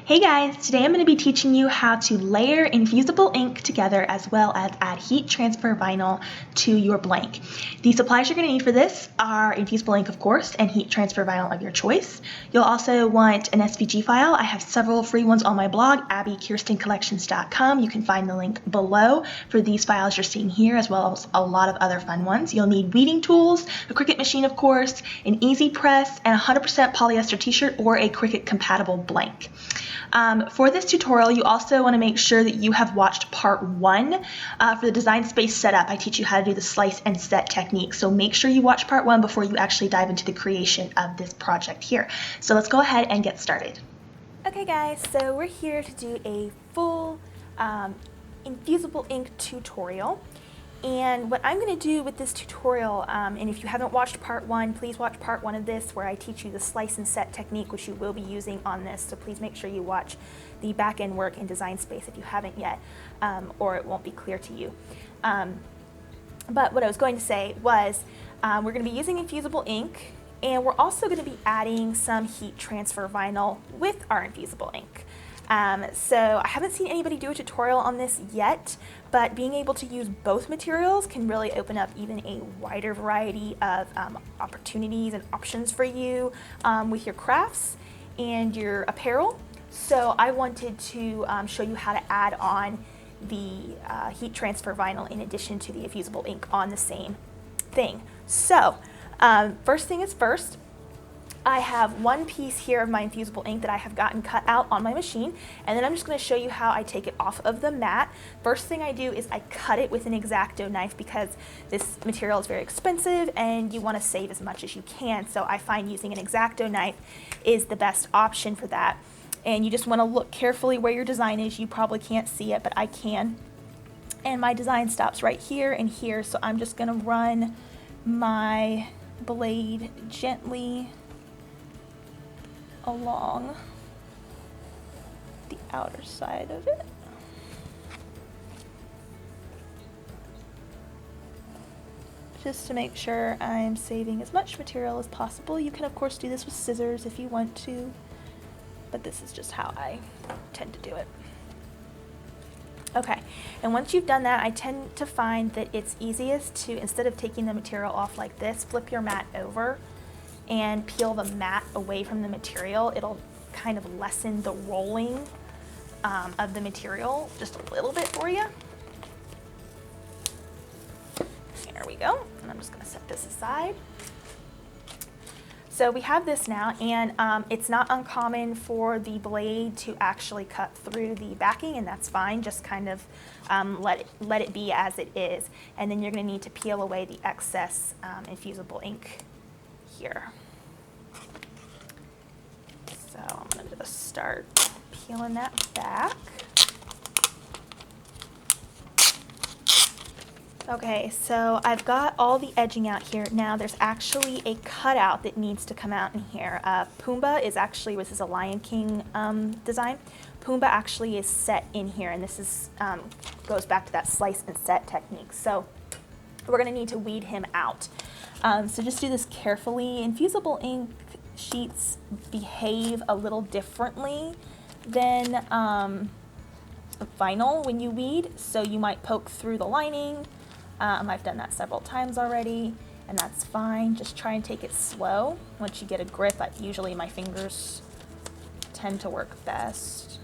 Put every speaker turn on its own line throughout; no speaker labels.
Hey guys, today I'm going to be teaching you how to layer Infusible Ink together as well as add heat transfer vinyl to your blank. The supplies you're going to need for this are Infusible Ink, of course, and heat transfer vinyl of your choice. You'll also want an SVG file. I have several free ones on my blog, AbbiKirstenCollections.com. You can find the link below for these files you're seeing here, as well as a lot of other fun ones. You'll need weeding tools, a Cricut machine, of course, an EasyPress, and a 100% polyester t-shirt or a Cricut compatible blank. For this tutorial, you also want to make sure that you have watched part 1 for the design space setup. I teach you how to do the slice and set technique, so make sure you watch part 1 before you actually dive into the creation of this project here. So let's go ahead and get started.
Okay guys, so we're here to do a full Infusible Ink tutorial. And what I'm going to do with this tutorial, and if you haven't watched part 1, please watch part 1 of this where I teach you the slice and set technique, which you will be using on this. So please make sure you watch the back end work in Design Space if you haven't yet, or it won't be clear to you. But what I was going to say was we're going to be using Infusible Ink, and we're also going to be adding some heat transfer vinyl with our Infusible Ink. So I haven't seen anybody do a tutorial on this yet, but being able to use both materials can really open up even a wider variety of opportunities and options for you with your crafts and your apparel. So I wanted to show you how to add on the heat transfer vinyl in addition to the Infusible Ink on the same thing. So first thing is first, I have one piece here of my Infusible Ink that I have gotten cut out on my machine, and then I'm just going to show you how I take it off of the mat. First thing I do is I cut it with an Exacto knife because this material is very expensive and you want to save as much as you can, so I find using an Exacto knife is the best option for that. And you just want to look carefully where your design is. You probably can't see it, but I can. And my design stops right here and here, so I'm just going to run my blade gently along the outer side of it. Just to make sure I'm saving as much material as possible. You can of course do this with scissors if you want to, but this is just how I tend to do it. Okay, and once you've done that, I tend to find that it's easiest to, instead of taking the material off like this, flip your mat over and peel the mat away from the material. It'll kind of lessen the rolling of the material just a little bit for you. There we go. And I'm just going to set this aside. So we have this now, and it's not uncommon for the blade to actually cut through the backing, and that's fine. Just kind of let it be as it is. And then you're going to need to peel away the excess Infusible Ink here. So I'm going to just start peeling that back. Okay, so I've got all the edging out here. Now there's actually a cutout that needs to come out in here. Pumbaa is actually, this is a Lion King design. Pumbaa actually is set in here, and this is goes back to that slice and set technique. So we're going to need to weed him out. So just do this carefully. Infusible Ink sheets behave a little differently than vinyl when you weed, so you might poke through the lining. I've done that several times already, and that's fine. Just try and take it slow. Once you get a grip, usually my fingers tend to work best.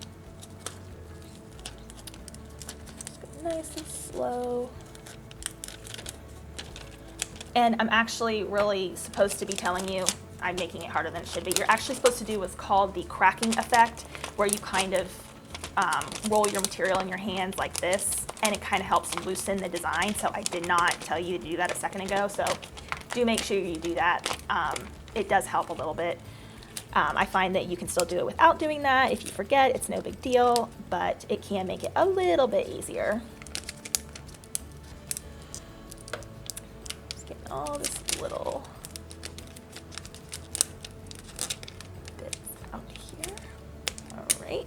Just go nice and slow. And I'm actually really supposed to be telling you, I'm making it harder than it should be. You're actually supposed to do what's called the cracking effect, where you kind of roll your material in your hands like this, and it kind of helps loosen the design. So I did not tell you to do that a second ago, so do make sure you do that. It does help a little bit. I find that you can still do it without doing that. If you forget, it's no big deal, but it can make it a little bit easier. Just getting all this little bits out here. All right.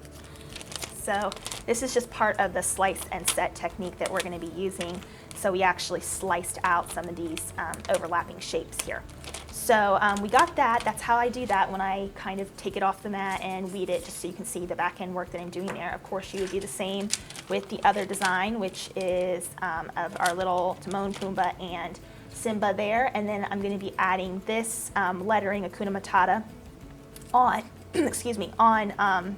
So this is just part of the slice and set technique that we're going to be using. So we actually sliced out some of these overlapping shapes here. So we got that. That's how I do that when I kind of take it off the mat and weed it, just so you can see the back end work that I'm doing there. Of course, you would do the same with the other design, which is of our little Timon, Pumbaa, and Simba there. And then I'm going to be adding this lettering, Hakuna Matata, on, excuse me, on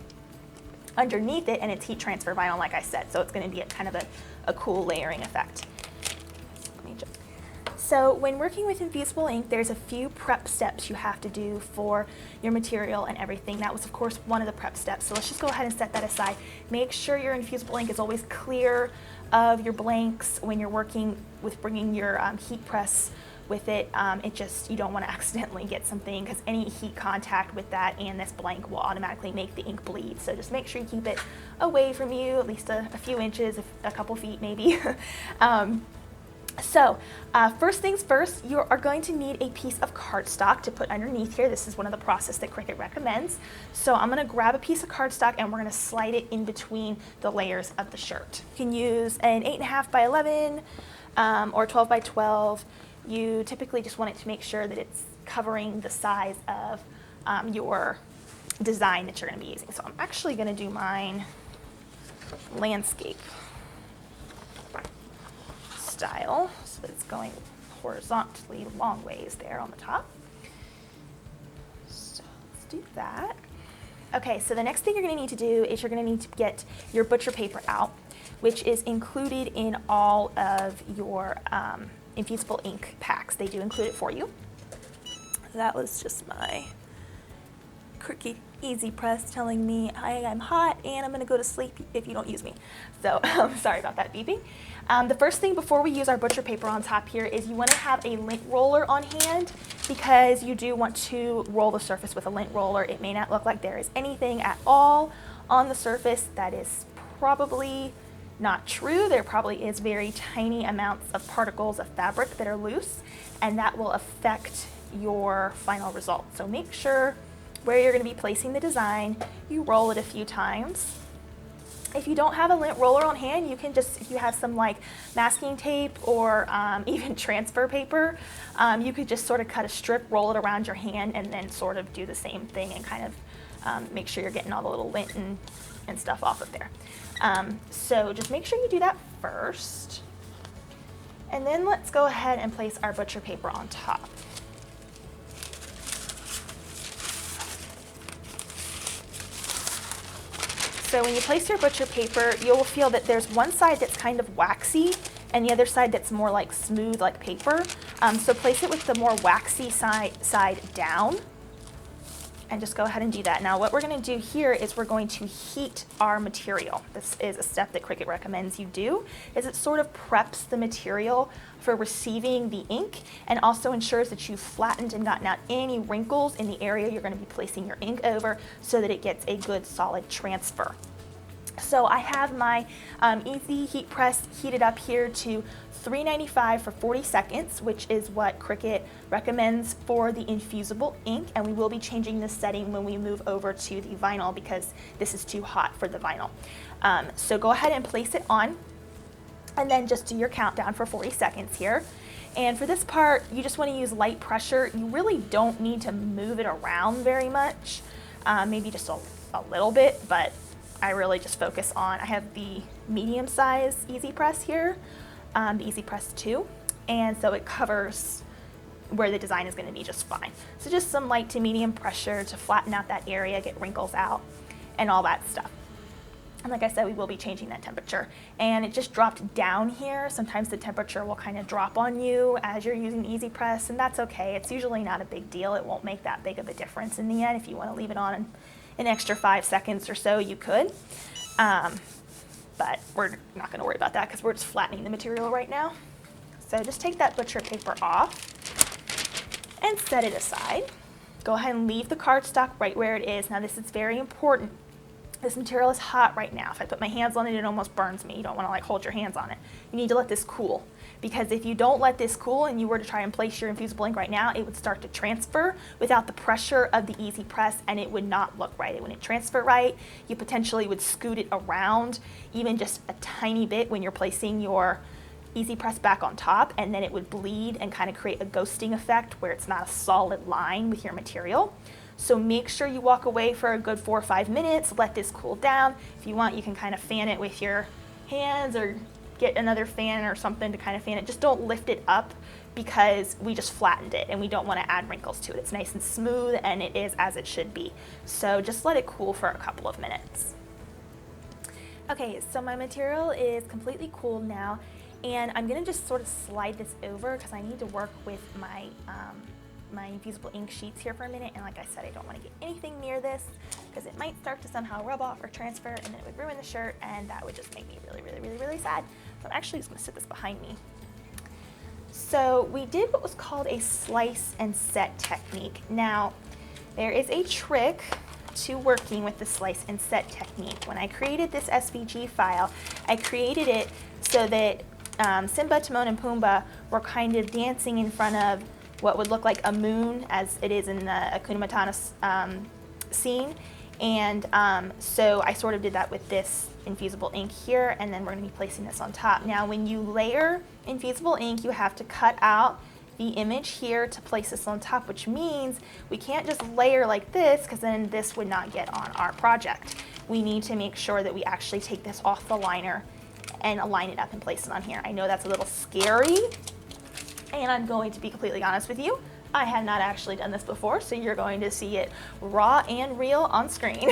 underneath it, and it's heat transfer vinyl, like I said. So it's going to be a kind of a cool layering effect. So when working with Infusible ink, there's a few prep steps you have to do for your material and everything. That was, of course, one of the prep steps. So let's just go ahead and set that aside. Make sure your Infusible ink is always clear of your blanks when you're working with bringing your heat press with it. You don't want to accidentally get something, because any heat contact with that and this blank will automatically make the ink bleed. So just make sure you keep it away from you, at least a few inches, a couple feet maybe. So first things first, you are going to need a piece of cardstock to put underneath here. This is one of the process that Cricut recommends. So I'm going to grab a piece of cardstock and we're going to slide it in between the layers of the shirt. You can use an 8.5 by 11 or 12 by 12. You typically just want it to make sure that it's covering the size of your design that you're going to be using. So I'm actually going to do mine landscape style, so that it's going horizontally long ways there on the top. So let's do that. Okay, so the next thing you're going to need to do is you're going to need to get your butcher paper out, which is included in all of your Infusible ink packs. They do include it for you. That was just my Cricut EasyPress telling me I'm hot and I'm going to go to sleep if you don't use me. So sorry about that beeping. The first thing before we use our butcher paper on top here is you want to have a lint roller on hand, because you do want to roll the surface with a lint roller. It may not look like there is anything at all on the surface. That is probably not true. There probably is very tiny amounts of particles of fabric that are loose, and that will affect your final result. So make sure where you're going to be placing the design, you roll it a few times. If you don't have a lint roller on hand, you can just, if you have some like masking tape or even transfer paper, you could just sort of cut a strip, roll it around your hand, and then sort of do the same thing and kind of make sure you're getting all the little lint and stuff off of there. So just make sure you do that first. And then let's go ahead and place our butcher paper on top. So when you place your butcher paper, you'll feel that there's one side that's kind of waxy and the other side that's more like smooth, like paper. So place it with the more waxy side down, and just go ahead and do that. Now what we're going to do here is we're going to heat our material. This is a step that Cricut recommends you do, is it sort of preps the material for receiving the ink, and also ensures that you've flattened and gotten out any wrinkles in the area you're going to be placing your ink over, so that it gets a good solid transfer. So I have my Easy Heat Press heated up here to 395 for 40 seconds, which is what Cricut recommends for the Infusible ink, and we will be changing this setting when we move over to the vinyl, because this is too hot for the vinyl. So go ahead and place it on, and then just do your countdown for 40 seconds here. And for this part, you just want to use light pressure. You really don't need to move it around very much, maybe just a little bit, but I really just focus on, I have the medium size EasyPress here, the EasyPress 2, and so it covers where the design is going to be just fine. So just some light to medium pressure to flatten out that area, get wrinkles out, and all that stuff. And like I said, we will be changing that temperature. And it just dropped down here. Sometimes the temperature will kind of drop on you as you're using EasyPress, and that's okay. It's usually not a big deal. It won't make that big of a difference in the end. If you want to leave it on an extra 5 seconds or so, you could. But we're not going to worry about that because we're just flattening the material right now. So just take that butcher paper off and set it aside. Go ahead and leave the cardstock right where it is. Now this is very important. This material is hot right now. If I put my hands on it, it almost burns me. You don't want to like hold your hands on it. You need to let this cool, because if you don't let this cool and you were to try and place your Infusible ink right now, it would start to transfer without the pressure of the EasyPress, and it would not look right. It wouldn't transfer right. You potentially would scoot it around even just a tiny bit when you're placing your EasyPress back on top, and then it would bleed and kind of create a ghosting effect where it's not a solid line with your material. So make sure you walk away for a good 4 or 5 minutes, let this cool down. If you want, you can kind of fan it with your hands or get another fan or something to kind of fan it. Just don't lift it up because we just flattened it and we don't want to add wrinkles to it. It's nice and smooth and it is as it should be. So just let it cool for a couple of minutes. Okay, so my material is completely cooled now, and I'm gonna just sort of slide this over because I need to work with my my Infusible Ink sheets here for a minute, and like I said, I don't want to get anything near this because it might start to somehow rub off or transfer, and then it would ruin the shirt, and that would just make me really sad. So I'm actually just gonna sit this behind me. So we did what was called a slice and set technique. Now, there is a trick to working with the slice and set technique. When I created this SVG file, I created it so that Simba, Timon, and Pumbaa were kind of dancing in front of what would look like a moon, as it is in the Hakuna Matata scene. And so I sort of did that with this Infusible Ink here, and then we're going to be placing this on top. Now, when you layer Infusible Ink, you have to cut out the image here to place this on top, which means we can't just layer like this because then this would not get on our project. We need to make sure that we actually take this off the liner and align it up and place it on here. I know that's a little scary, and I'm going to be completely honest with you. I have not actually done this before, so you're going to see it raw and real on screen.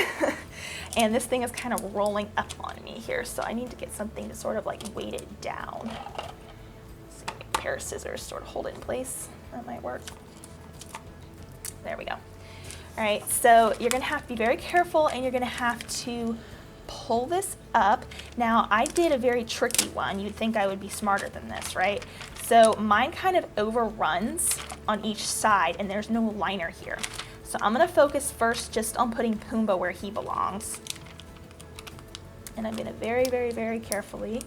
And this thing is kind of rolling up on me here, so I need to get something to sort of like weight it down. Pair of scissors sort of hold it in place. That might work. There we go. All right, so you're gonna have to be very careful, and you're gonna have to pull this up. Now, I did a very tricky one. You'd think I would be smarter than this, right? So mine kind of overruns on each side, and there's no liner here. So I'm gonna focus first just on putting Pumbaa where he belongs. And I'm gonna very carefully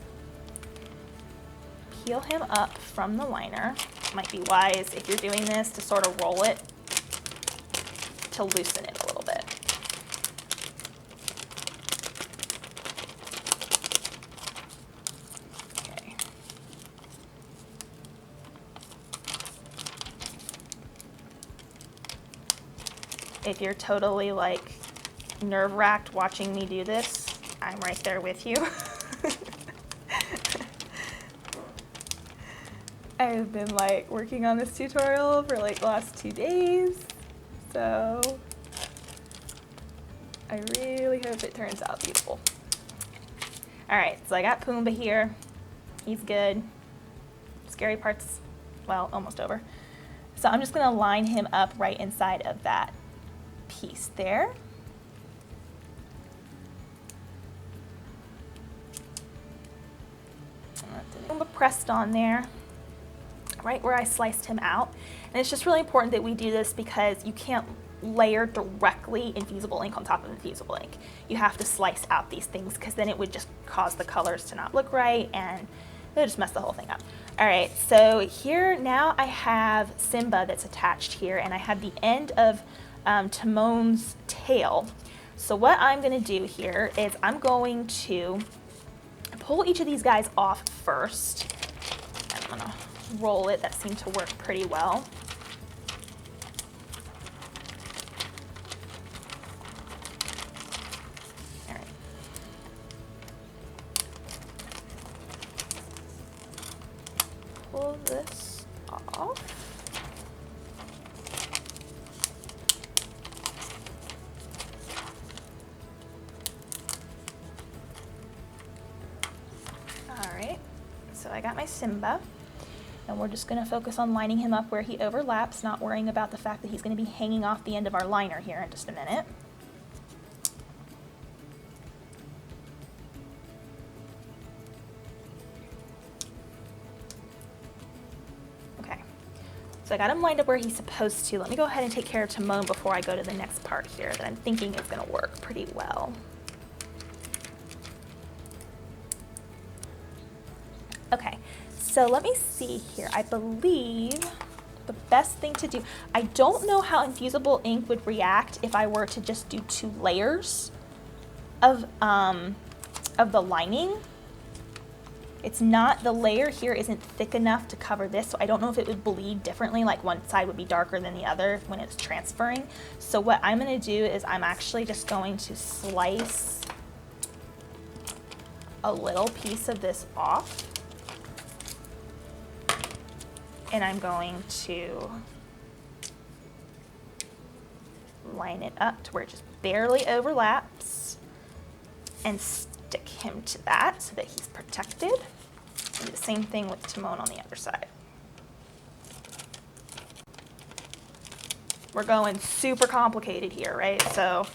peel him up from the liner. It might be wise if you're doing this to sort of roll it to loosen it a little bit. Okay. If you're totally like nerve-wracked watching me do this, I'm right there with you. I've been like working on this tutorial for like the last 2 days, so I really hope it turns out beautiful. All right, so I got Pumbaa here. He's good. Scary part's, well, almost over. So I'm just gonna line him up right inside of that piece there. Pumbaa pressed on there, right where I sliced him out. And it's just really important that we do this because you can't layer directly Infusible Ink on top of Infusible Ink. You have to slice out these things because then it would just cause the colors to not look right and it would just mess the whole thing up. All right, so here now I have Simba that's attached here, and I have the end of Timon's tail. So what I'm gonna do here is I'm going to pull each of these guys off first. I'm gonna roll it. That seemed to work pretty well. All right. Pull this off. So I got my Simba, and we're just going to focus on lining him up where he overlaps, not worrying about the fact that he's going to be hanging off the end of our liner here in just a minute. Okay, so I got him lined up where he's supposed to. Let me go ahead and take care of Timon before I go to the next part here that I'm thinking is going to work pretty well. Okay, so let me see here. I believe the best thing to do, I don't know how Infusible Ink would react if I were to just do 2 layers of the lining. It's not, the layer here isn't thick enough to cover this, so I don't know if it would bleed differently, like one side would be darker than the other when it's transferring. So what I'm going to do is I'm actually just going to slice a little piece of this off, and I'm going to line it up to where it just barely overlaps and stick him to that so that he's protected. And do the same thing with Timon on the other side. We're going super complicated here, right? So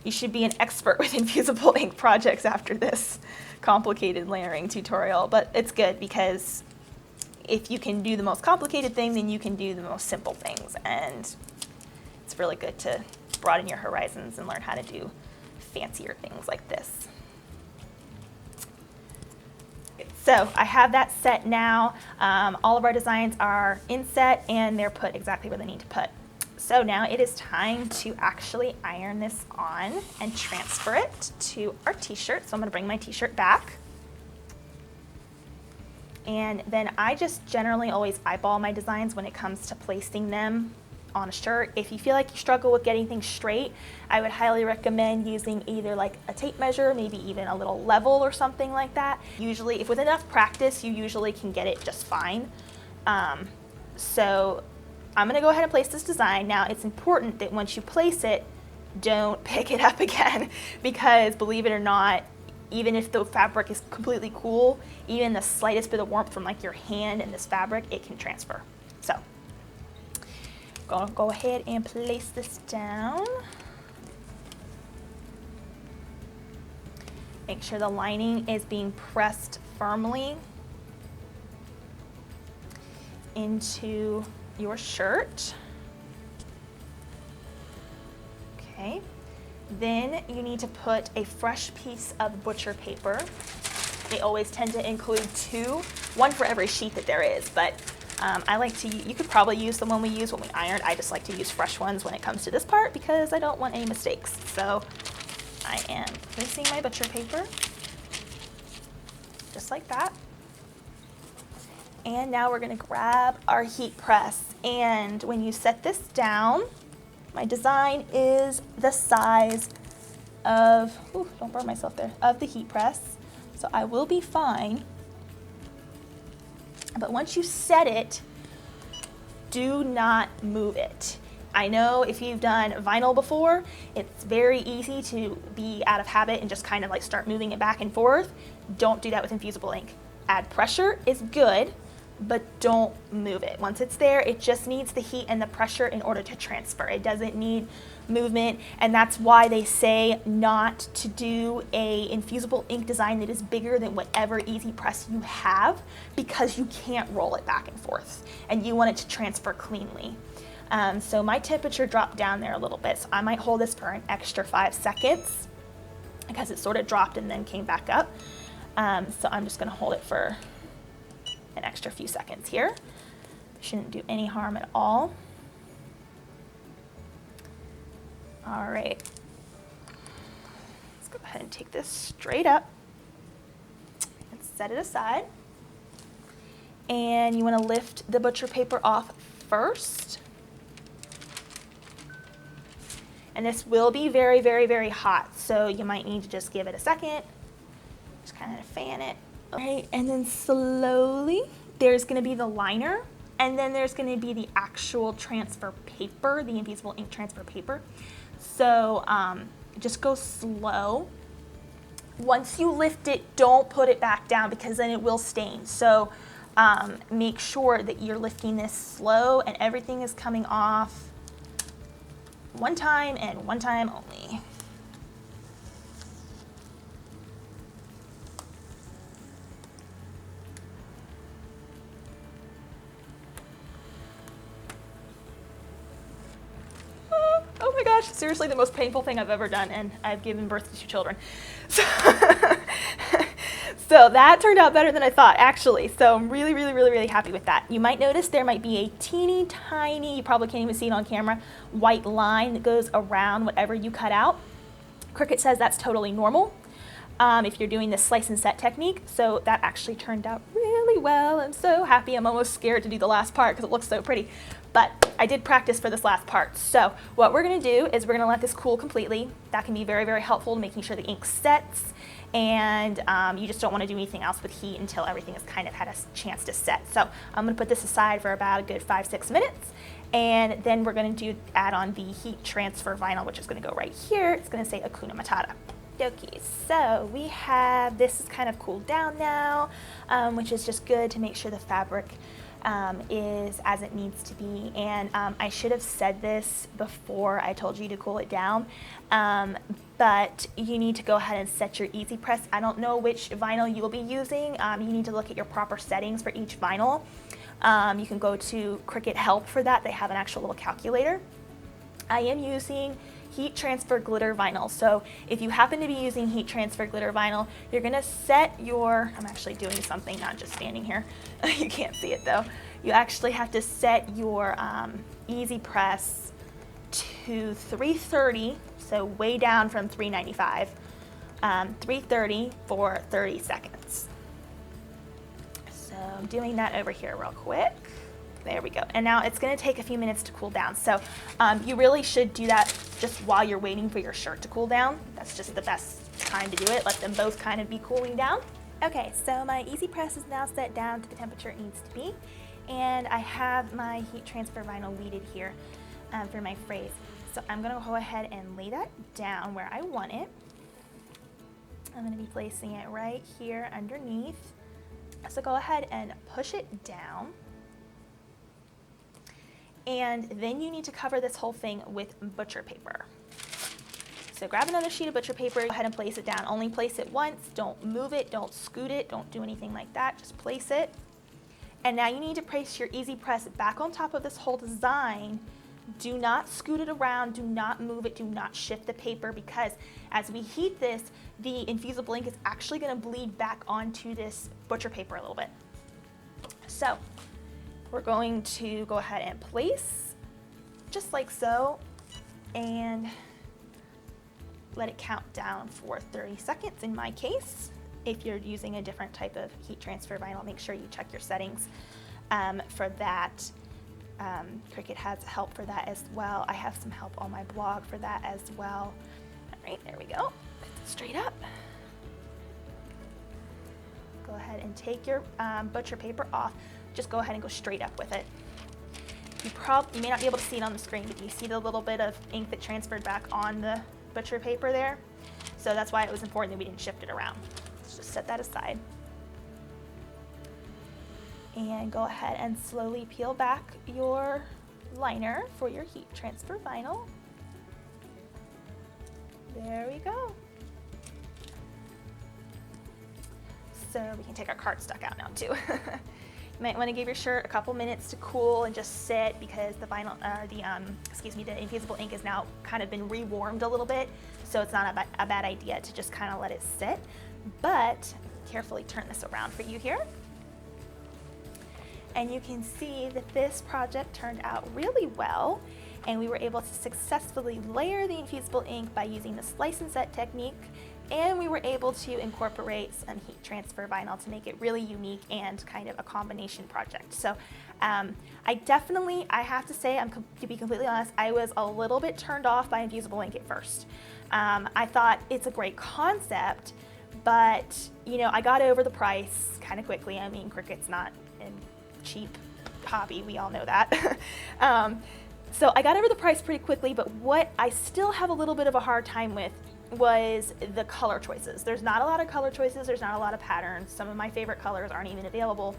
you should be an expert with Infusible Ink projects after this complicated layering tutorial, but it's good because if you can do the most complicated thing, then you can do the most simple things, and it's really good to broaden your horizons and learn how to do fancier things like this. So I have that set now. All of our designs are inset and they're put exactly where they need to put. So now it is time to actually iron this on and transfer it to our t-shirt. So I'm gonna bring my t-shirt back. And then I just generally always eyeball my designs when it comes to placing them on a shirt. If you feel like you struggle with getting things straight, I would highly recommend using either like a tape measure, maybe even a little level or something like that. Usually, if with enough practice, you usually can get it just fine. So I'm gonna go ahead and place this design. Now it's important that once you place it, don't pick it up again, because believe it or not, even if the fabric is completely cool, even the slightest bit of warmth from like your hand in this fabric, it can transfer. So gonna go ahead and place this down. Make sure the lining is being pressed firmly into your shirt. Okay. Then you need to put a fresh piece of butcher paper. They always tend to include two, one for every sheet that there is, but I like to, you could probably use the one we use when we ironed. I just like to use fresh ones when it comes to this part because I don't want any mistakes. So I am placing my butcher paper, just like that. And now we're gonna grab our heat press. And when you set this down, my design is the size of, ooh, don't burn myself there, of the heat press. So I will be fine. But once you set it, do not move it. I know if you've done vinyl before, it's very easy to be out of habit and just kind of like start moving it back and forth. Don't do that with Infusible Ink. Add pressure is good, but don't move it. Once it's there, it just needs the heat and the pressure in order to transfer. It doesn't need movement, and that's why they say not to do a Infusible Ink design that is bigger than whatever EasyPress you have, because you can't roll it back and forth, and you want it to transfer cleanly. So my temperature dropped down there a little bit, so I might hold this for an extra 5 seconds because it sort of dropped and then came back up. So I'm just gonna hold it for an extra few seconds here. Shouldn't do any harm at all. All right, let's go ahead and take this straight up and set it aside. And you want to lift the butcher paper off first. And this will be very, very, very hot, so you might need to just give it a second. Just kind of fan it. All right, and then slowly, there's gonna be the liner, and then there's gonna be the actual transfer paper, the Infusible Ink transfer paper. So just go slow. Once you lift it, don't put it back down because then it will stain. So make sure that you're lifting this slow and everything is coming off one time and one time only. Oh my gosh, seriously the most painful thing I've ever done, and I've given birth to 2 children. So that turned out better than I thought, actually. So I'm really, really, really, really happy with that. You might notice there might be a teeny tiny, you probably can't even see it on camera, white line that goes around whatever you cut out. Cricut says that's totally normal. if you're doing the slice and set technique. So that actually turned out really well. I'm so happy. I'm almost scared to do the last part because it looks so pretty. But I did practice for this last part. So what we're going to do is we're going to let this cool completely. That can be very, very helpful in making sure the ink sets, and you just don't want to do anything else with heat until everything has kind of had a chance to set. So I'm going to put this aside for about a good 5-6 minutes, and then we're going to add on the heat transfer vinyl, which is going to go right here. It's going to say Hakuna Matata. Okay, so we have, this is kind of cooled down now, which is just good to make sure the fabric is as it needs to be. And I should have said this before I told you to cool it down, but you need to go ahead and set your EasyPress. I don't know which vinyl you will be using. You need to look at your proper settings for each vinyl. You can go to Cricut Help for that. They have an actual little calculator. I am using heat transfer glitter vinyl. So if you happen to be using heat transfer glitter vinyl, you're gonna set your, I'm actually doing something, not just standing here. You can't see it though. You actually have to set your EasyPress to 330, so way down from 395, 330 for 30 seconds. So I'm doing that over here real quick. There we go. And now it's going to take a few minutes to cool down. So you really should do that just while you're waiting for your shirt to cool down. That's just the best time to do it. Let them both kind of be cooling down. Okay, so my EasyPress is now set down to the temperature it needs to be. And I have my heat transfer vinyl weeded here for my phrase. So I'm going to go ahead and lay that down where I want it. I'm going to be placing it right here underneath. So go ahead and push it down. And then you need to cover this whole thing with butcher paper. So grab another sheet of butcher paper, go ahead and place it down. Only place it once, don't move it, don't scoot it, don't do anything like that, just place it. And now you need to place your EasyPress back on top of this whole design. Do not scoot it around, do not move it, do not shift the paper, because as we heat this, the infusible ink is actually going to bleed back onto this butcher paper a little bit. So we're going to go ahead and place just like so and let it count down for 30 seconds in my case. If you're using a different type of heat transfer vinyl, make sure you check your settings for that. Cricut has help for that as well. I have some help on my blog for that as well. All right, there we go. Put it straight up. Go ahead and take your butcher paper off. Just go ahead and go straight up with it. You may not be able to see it on the screen, but you see the little bit of ink that transferred back on the butcher paper there? So that's why it was important that we didn't shift it around. Let's just set that aside. And go ahead and slowly peel back your liner for your heat transfer vinyl. There we go. So we can take our cardstock out now too. You might want to give your shirt a couple minutes to cool and just sit, because the vinyl, the infusible ink has now kind of been rewarmed a little bit, so it's not a bad idea to just kind of let it sit. But carefully turn this around for you here. And you can see that this project turned out really well, and we were able to successfully layer the infusible ink by using the slice and set technique, and we were able to incorporate some heat transfer vinyl to make it really unique and kind of a combination project. So I have to say, to be completely honest, I was a little bit turned off by infusible ink at first. I thought it's a great concept, but I got over the price kind of quickly. I mean, Cricut's not a cheap hobby, we all know that. So I got over the price pretty quickly, but what I still have a little bit of a hard time with was the color choices. There's not a lot of color choices, there's not a lot of patterns. Some of my favorite colors aren't even available.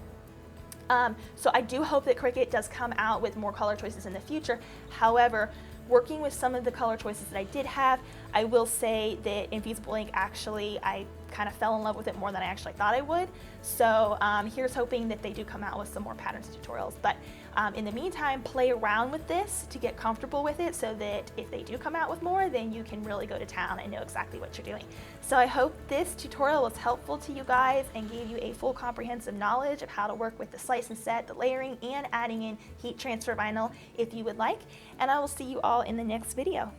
So I do hope that Cricut does come out with more color choices in the future. However, working with some of the color choices that I did have, I will say that infusible ink, actually, I kind of fell in love with it more than I actually thought I would. So here's hoping that they do come out with some more patterns and tutorials. But in the meantime, play around with this to get comfortable with it, so that if they do come out with more, then you can really go to town and know exactly what you're doing. So I hope this tutorial was helpful to you guys and gave you a full comprehensive knowledge of how to work with the slice and set, the layering, and adding in heat transfer vinyl if you would like. And I will see you all in the next video.